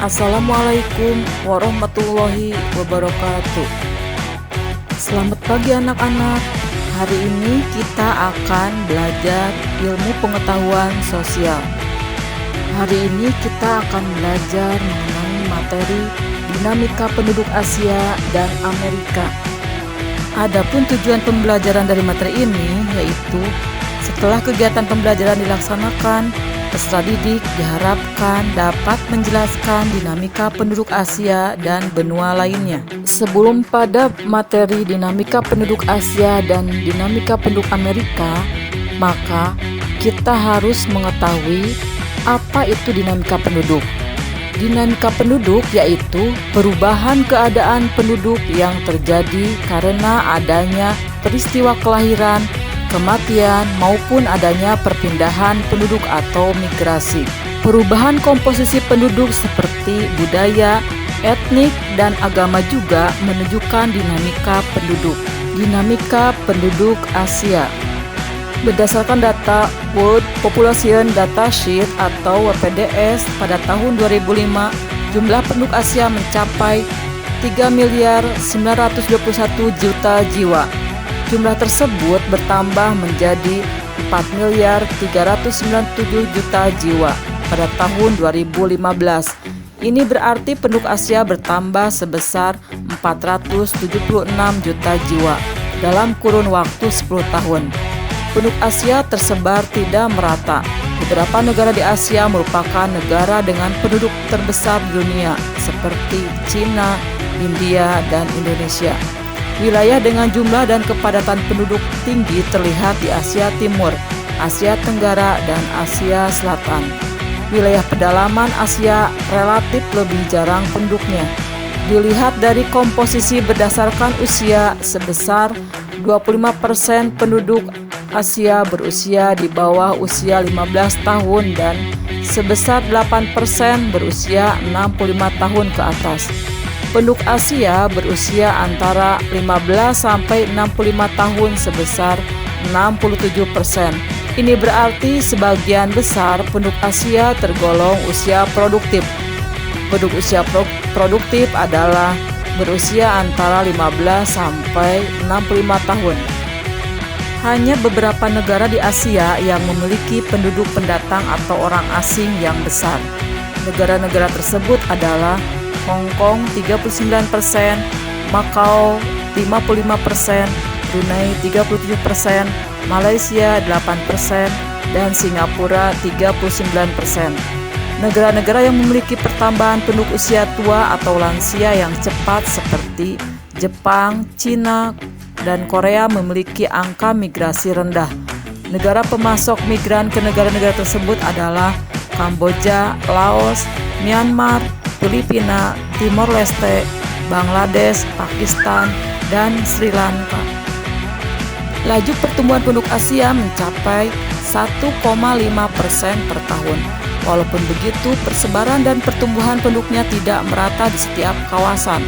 Assalamualaikum warahmatullahi wabarakatuh. Selamat pagi anak-anak. Hari ini kita akan belajar ilmu pengetahuan sosial. Hari ini kita akan belajar mengenai materi dinamika penduduk Asia dan Amerika. Adapun tujuan pembelajaran dari materi ini yaitu setelah kegiatan pembelajaran dilaksanakan, peserta didik diharapkan dapat menjelaskan dinamika penduduk Asia dan benua lainnya. Sebelum pada materi dinamika penduduk Asia dan dinamika penduduk Amerika, maka kita harus mengetahui apa itu dinamika penduduk. Dinamika penduduk yaitu perubahan keadaan penduduk yang terjadi karena adanya peristiwa kelahiran, kematian, maupun adanya perpindahan penduduk atau migrasi. Perubahan komposisi penduduk seperti budaya, etnik, dan agama juga menunjukkan dinamika penduduk. Dinamika penduduk Asia. Berdasarkan data World Population Datasheet atau WPDS pada tahun 2005, jumlah penduduk Asia mencapai 3.921.000.000 jiwa. Jumlah tersebut bertambah menjadi 4.397.000.000 jiwa pada tahun 2015. Ini berarti penduduk Asia bertambah sebesar 476 juta jiwa dalam kurun waktu 10 tahun. Penduduk Asia tersebar tidak merata. Beberapa negara di Asia merupakan negara dengan penduduk terbesar di dunia seperti Cina, India, dan Indonesia. Wilayah dengan jumlah dan kepadatan penduduk tinggi terlihat di Asia Timur, Asia Tenggara, dan Asia Selatan. Wilayah pedalaman Asia relatif lebih jarang penduduknya. Dilihat dari komposisi berdasarkan usia, sebesar 25% penduduk Asia berusia di bawah usia 15 tahun dan sebesar 8% berusia 65 tahun ke atas. Penduduk Asia berusia antara 15 sampai 65 tahun sebesar 67%. Ini berarti sebagian besar penduduk Asia tergolong usia produktif. Penduduk usia produktif adalah berusia antara 15 sampai 65 tahun. Hanya beberapa negara di Asia yang memiliki penduduk pendatang atau orang asing yang besar. Negara-negara tersebut adalah Hong Kong 39%, Macau 55%, Brunei 37%, Malaysia 8%, dan Singapura 39%. Negara-negara yang memiliki pertambahan penduduk usia tua atau lansia yang cepat seperti Jepang, Cina, dan Korea memiliki angka migrasi rendah. Negara pemasok migran ke negara-negara tersebut adalah Kamboja, Laos, Myanmar, Filipina, Timor Leste, Bangladesh, Pakistan, dan Sri Lanka. Laju pertumbuhan penduduk Asia mencapai 1,5% per tahun. Walaupun begitu, persebaran dan pertumbuhan penduduknya tidak merata di setiap kawasan.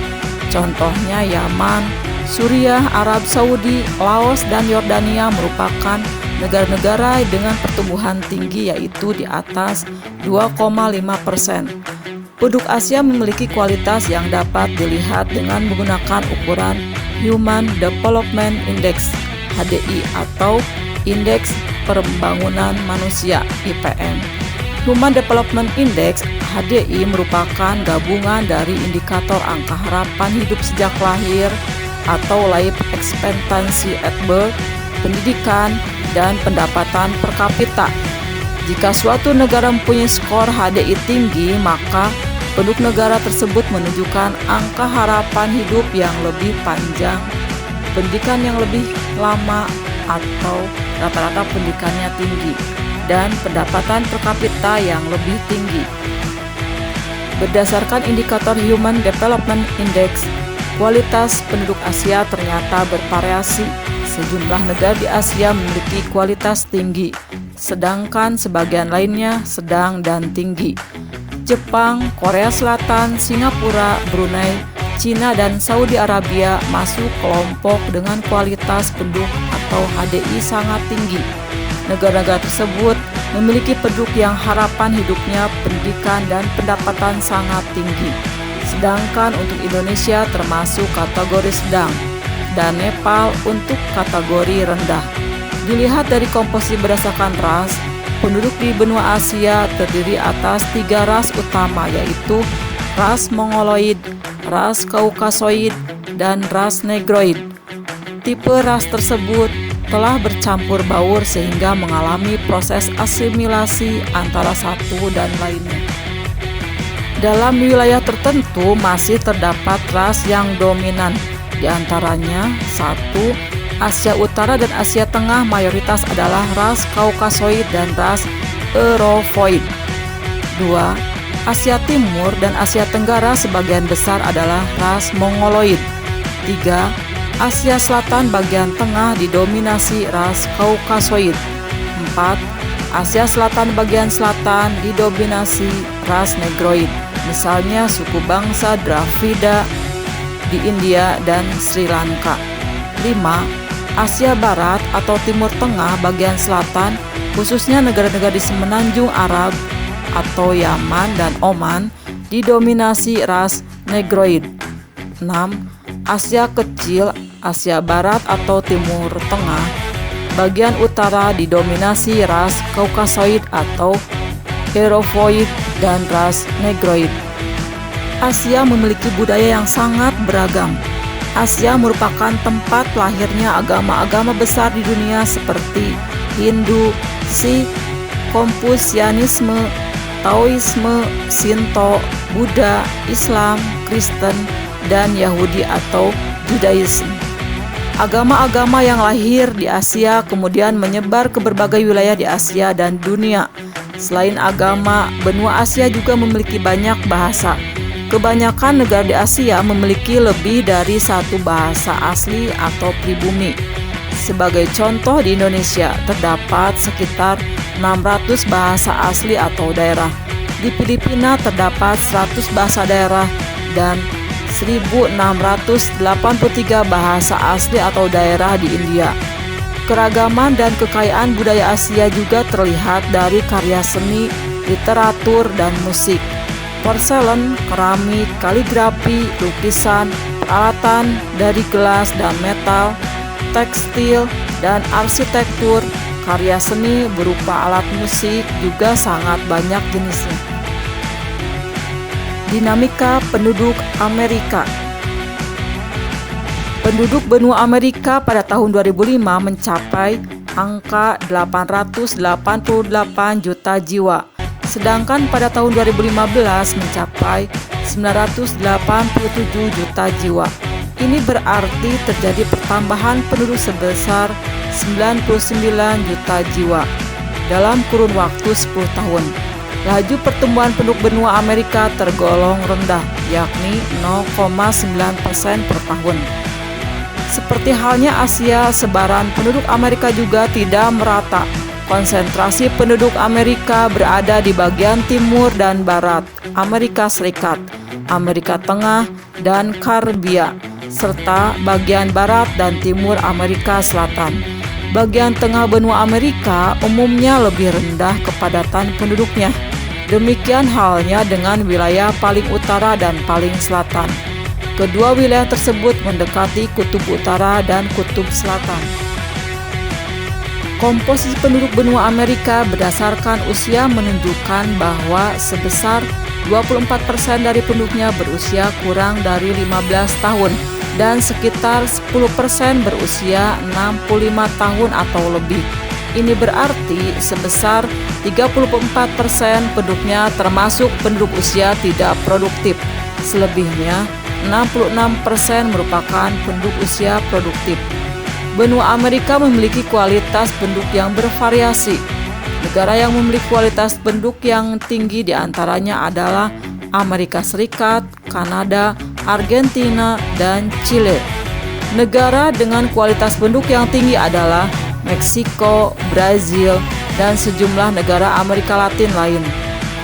Contohnya Yaman, Suriah, Arab Saudi, Laos, dan Yordania merupakan negara-negara dengan pertumbuhan tinggi yaitu di atas 2,5%. Penduduk Asia memiliki kualitas yang dapat dilihat dengan menggunakan ukuran Human Development Index (HDI) atau Indeks Pembangunan Manusia (IPM). Human Development Index (HDI) merupakan gabungan dari indikator angka harapan hidup sejak lahir atau life expectancy at birth, pendidikan, dan pendapatan per kapita. Jika suatu negara mempunyai skor HDI tinggi, maka penduduk negara tersebut menunjukkan angka harapan hidup yang lebih panjang, pendidikan yang lebih lama, atau rata-rata pendidikannya tinggi, dan pendapatan per kapita yang lebih tinggi. Berdasarkan indikator Human Development Index, kualitas penduduk Asia ternyata bervariasi. Sejumlah negara di Asia memiliki kualitas tinggi, sedangkan sebagian lainnya sedang dan tinggi. Jepang, Korea Selatan, Singapura, Brunei, Cina, dan Saudi Arabia masuk kelompok dengan kualitas penduduk atau HDI sangat tinggi. Negara-negara tersebut memiliki penduduk yang harapan hidupnya, pendidikan, dan pendapatan sangat tinggi. Sedangkan untuk Indonesia termasuk kategori sedang dan Nepal untuk kategori rendah. Dilihat dari komposisi berdasarkan ras, penduduk di benua Asia terdiri atas 3 ras utama, yaitu ras Mongoloid, ras Kaukasoid, dan ras Negroid. Tipe ras tersebut telah bercampur baur sehingga mengalami proses asimilasi antara satu dan lainnya. Dalam wilayah tertentu masih terdapat ras yang dominan, di antaranya 1. Asia Utara dan Asia Tengah mayoritas adalah ras Kaukasoid dan ras Eurovoid. 2. Asia Timur dan Asia Tenggara sebagian besar adalah ras Mongoloid. 3. Asia Selatan bagian tengah didominasi ras Kaukasoid. 4. Asia Selatan bagian selatan didominasi ras Negroid, misalnya suku bangsa Dravida di India dan Sri Lanka. 5. Asia Barat atau Timur Tengah bagian selatan, khususnya negara-negara di Semenanjung Arab atau Yaman dan Oman, didominasi ras Negroid. 6. Asia Kecil, Asia Barat atau Timur Tengah bagian utara didominasi ras Kaukasoid atau Eurovoid dan ras Negroid. Asia memiliki budaya yang sangat beragam. Asia merupakan tempat lahirnya agama-agama besar di dunia seperti Hindu, Sikh, Konfusianisme, Taoisme, Shinto, Buddha, Islam, Kristen, dan Yahudi atau Judaisme. Agama-agama yang lahir di Asia kemudian menyebar ke berbagai wilayah di Asia dan dunia. Selain agama, benua Asia juga memiliki banyak bahasa. Kebanyakan negara di Asia memiliki lebih dari satu bahasa asli atau pribumi. Sebagai contoh, di Indonesia terdapat sekitar 600 bahasa asli atau daerah. Di Filipina terdapat 100 bahasa daerah dan 1.683 bahasa asli atau daerah di India. Keragaman dan kekayaan budaya Asia juga terlihat dari karya seni, literatur, dan musik. Porselen, keramik, kaligrafi, lukisan, peralatan dari gelas dan metal, tekstil, dan arsitektur. Karya seni berupa alat musik juga sangat banyak jenisnya. Dinamika penduduk Amerika. Penduduk benua Amerika pada tahun 2005 mencapai angka 888 juta jiwa, sedangkan pada tahun 2015 mencapai 987 juta jiwa. Ini berarti terjadi pertambahan penduduk sebesar 99 juta jiwa dalam kurun waktu 10 tahun. Laju pertumbuhan penduduk benua Amerika tergolong rendah, yakni 0,9% per tahun. Seperti halnya Asia, sebaran penduduk Amerika juga tidak merata. Konsentrasi penduduk Amerika berada di bagian timur dan barat Amerika Serikat, Amerika Tengah, dan Karibia, serta bagian barat dan timur Amerika Selatan. Bagian tengah benua Amerika umumnya lebih rendah kepadatan penduduknya. Demikian halnya dengan wilayah paling utara dan paling selatan. Kedua wilayah tersebut mendekati kutub utara dan kutub selatan. Komposisi penduduk benua Amerika berdasarkan usia menunjukkan bahwa sebesar 24% dari penduduknya berusia kurang dari 15 tahun dan sekitar 10% berusia 65 tahun atau lebih. Ini berarti sebesar 34% penduduknya termasuk penduduk usia tidak produktif. Selebihnya 66% merupakan penduduk usia produktif. Benua Amerika memiliki kualitas penduduk yang bervariasi. Negara yang memiliki kualitas penduduk yang tinggi diantaranya adalah Amerika Serikat, Kanada, Argentina, dan Chile. Negara dengan kualitas penduduk yang tinggi adalah Meksiko, Brazil, dan sejumlah negara Amerika Latin lain.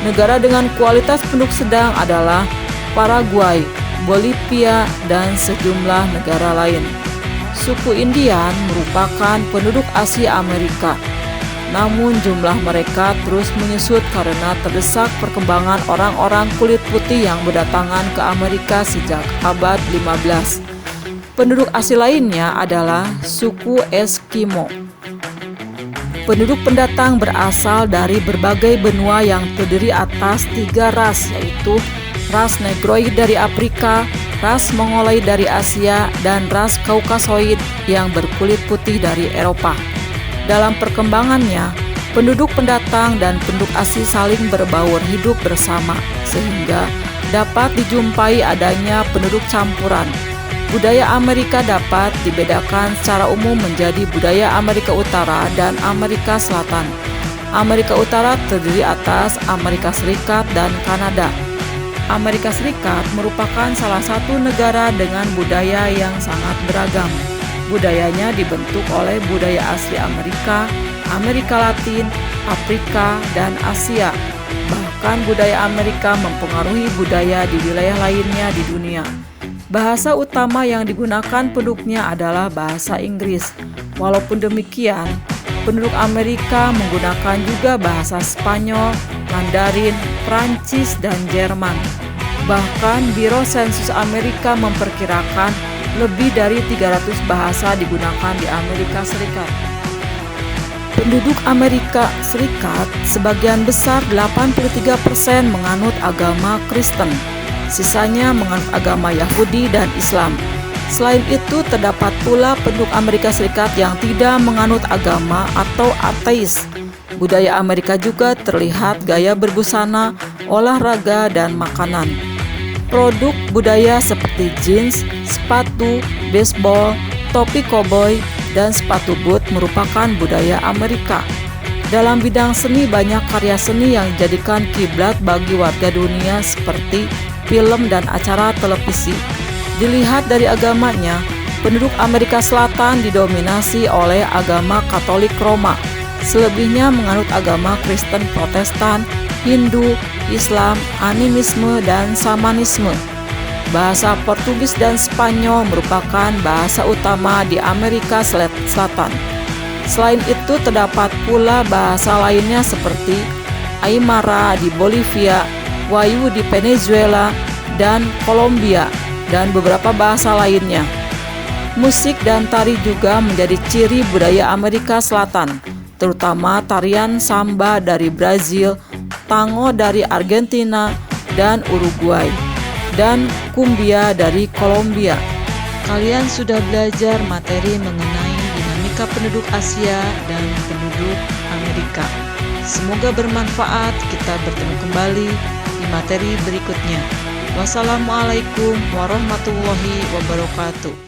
Negara dengan kualitas penduduk sedang adalah Paraguay, Bolivia, dan sejumlah negara lain. Suku Indian merupakan penduduk Asia Amerika. namun jumlah mereka terus menyusut karena terdesak perkembangan orang-orang kulit putih yang berdatangan ke Amerika sejak abad 15. Penduduk asli lainnya adalah suku Eskimo. Penduduk pendatang berasal dari berbagai benua yang terdiri atas 3 ras, yaitu ras Negroid dari Afrika, ras Mongoloid dari Asia, dan ras Kaukasoid yang berkulit putih dari Eropa. Dalam perkembangannya, penduduk pendatang dan penduduk asli saling berbaur hidup bersama, sehingga dapat dijumpai adanya penduduk campuran. Budaya Amerika dapat dibedakan secara umum menjadi budaya Amerika Utara dan Amerika Selatan. Amerika Utara terdiri atas Amerika Serikat dan Kanada. Amerika Serikat merupakan salah satu negara dengan budaya yang sangat beragam. Budayanya dibentuk oleh budaya asli Amerika, Amerika Latin, Afrika, dan Asia. Bahkan budaya Amerika mempengaruhi budaya di wilayah lainnya di dunia. Bahasa utama yang digunakan penduduknya adalah bahasa Inggris. Walaupun demikian, penduduk Amerika menggunakan juga bahasa Spanyol, Mandarin, Prancis, dan Jerman. Bahkan Biro Sensus Amerika memperkirakan lebih dari 300 bahasa digunakan di Amerika Serikat. Penduduk Amerika Serikat sebagian besar 83% menganut agama Kristen. Sisanya menganut agama Yahudi dan Islam. Selain itu, terdapat pula penduduk Amerika Serikat yang tidak menganut agama atau ateis. Budaya Amerika juga terlihat gaya berbusana, olahraga, dan makanan. Produk budaya seperti jeans, sepatu, baseball, topi koboi, dan sepatu boot merupakan budaya Amerika. Dalam bidang seni, banyak karya seni yang dijadikan kiblat bagi warga dunia seperti film dan acara televisi. Dilihat dari agamanya, penduduk Amerika Selatan didominasi oleh agama Katolik Roma. Selebihnya menganut agama Kristen Protestan, Hindu, Islam, animisme, dan Shamanisme. Bahasa Portugis dan Spanyol merupakan bahasa utama di Amerika Selatan. Selain itu, terdapat pula bahasa lainnya seperti Aymara di Bolivia, Wayu di Venezuela, dan Kolombia, dan beberapa bahasa lainnya. Musik dan tari juga menjadi ciri budaya Amerika Selatan, terutama tarian samba dari Brazil, tango dari Argentina dan Uruguay, dan cumbia dari Kolombia. Kalian sudah belajar materi mengenai dinamika penduduk Asia dan penduduk Amerika. Semoga bermanfaat. Kita bertemu kembali di materi berikutnya. Wassalamualaikum warahmatullahi wabarakatuh.